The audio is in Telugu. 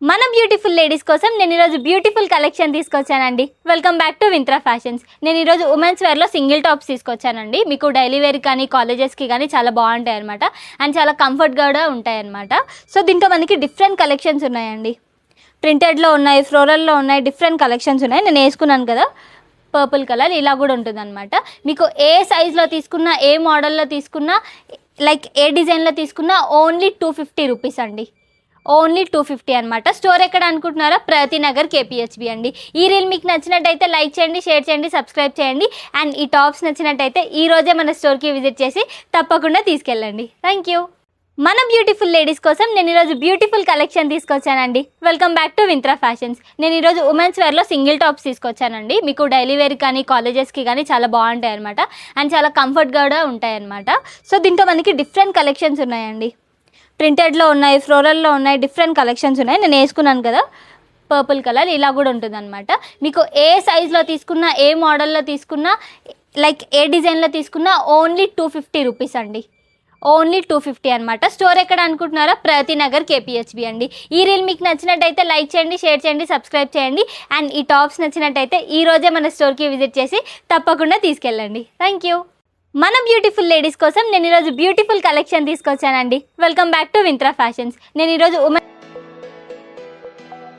మన బ్యూటిఫుల్ లేడీస్ కోసం నేను ఈరోజు బ్యూటిఫుల్ కలెక్షన్ తీసుకొచ్చానండి. Welcome back to Vinthra fashions. నేను ఈరోజు ఉమెన్స్ వేర్లో సింగిల్ టాప్స్ తీసుకొచ్చానండి. మీకు డైలీ వేర్ కానీ కాలేజెస్కి కానీ చాలా బాగుంటాయి అనమాట. అండ్ చాలా కంఫర్ట్గా కూడా ఉంటాయి అనమాట. సో దీంట్లో మనకి డిఫరెంట్ కలెక్షన్స్ ఉన్నాయండి. ప్రింటెడ్లో ఉన్నాయి, ఫ్లోరల్లో ఉన్నాయి, డిఫరెంట్ కలెక్షన్స్ ఉన్నాయి. నేను వేసుకున్నాను కదా పర్పుల్ కలర్, ఇలా కూడా ఉంటుంది అనమాట. మీకు ఏ సైజ్లో తీసుకున్నా, ఏ మోడల్లో తీసుకున్నా, లైక్ ఏ డిజైన్లో తీసుకున్నా ఓన్లీ 250 రూపీస్ అండి. ఓన్లీ 250 అనమాట. స్టోర్ ఎక్కడ అనుకుంటున్నారా? ప్రగతి నగర్ కేపీహెచ్బి అండి. ఈ రీల్ మీకు నచ్చినట్టయితే లైక్ చేయండి, షేర్ చేయండి, సబ్స్క్రైబ్ చేయండి. అండ్ ఈ టాప్స్ నచ్చినట్టయితే ఈ రోజే మన స్టోర్కి విజిట్ చేసి తప్పకుండా తీసుకెళ్ళండి. Thank you. మన బ్యూటిఫుల్ లేడీస్ కోసం నేను ఈరోజు బ్యూటిఫుల్ కలెక్షన్ తీసుకొచ్చానండి. Welcome back to Vinthra fashions. నేను ఈరోజు ఉమెన్స్ వేర్లో సింగిల్ టాప్స్ తీసుకొచ్చానండి. మీకు డైలీ వేర్ కానీ కాలేజెస్కి కానీ చాలా బాగుంటాయి అనమాట. అండ్ చాలా కంఫర్ట్గా కూడా ఉంటాయి అనమాట. సో దీంట్లో మనకి డిఫరెంట్ కలెక్షన్స్ ఉన్నాయండి. ప్రింటెడ్లో ఉన్నాయి, ఫ్లోరల్లో ఉన్నాయి, డిఫరెంట్ కలెక్షన్స్ ఉన్నాయి. నేను వేసుకున్నాను కదా పర్పుల్ కలర్, ఇలా కూడా ఉంటుంది అనమాట. మీకు ఏ సైజ్లో తీసుకున్నా, ఏ మోడల్లో తీసుకున్నా, లైక్ ఏ డిజైన్లో తీసుకున్నా ఓన్లీ 250 రూపీస్ అండి. ఓన్లీ 250 అనమాట. స్టోర్ ఎక్కడ అనుకుంటున్నారా? ప్రగతి నగర్ కేపీహెచ్బి అండి. ఈ రీల్ మీకు నచ్చినట్టయితే లైక్ చేయండి, షేర్ చేయండి, సబ్స్క్రైబ్ చేయండి. అండ్ ఈ టాప్స్ నచ్చినట్టయితే ఈ రోజే మన స్టోర్కి విజిట్ చేసి తప్పకుండా తీసుకెళ్ళండి. Thank you. మన బ్యూటిఫుల్ లేడీస్ కోసం నేను ఈరోజు బ్యూటిఫుల్ కలెక్షన్ తీసుకొచ్చానండి. Welcome back to Vinthra fashions. నేను ఈరోజు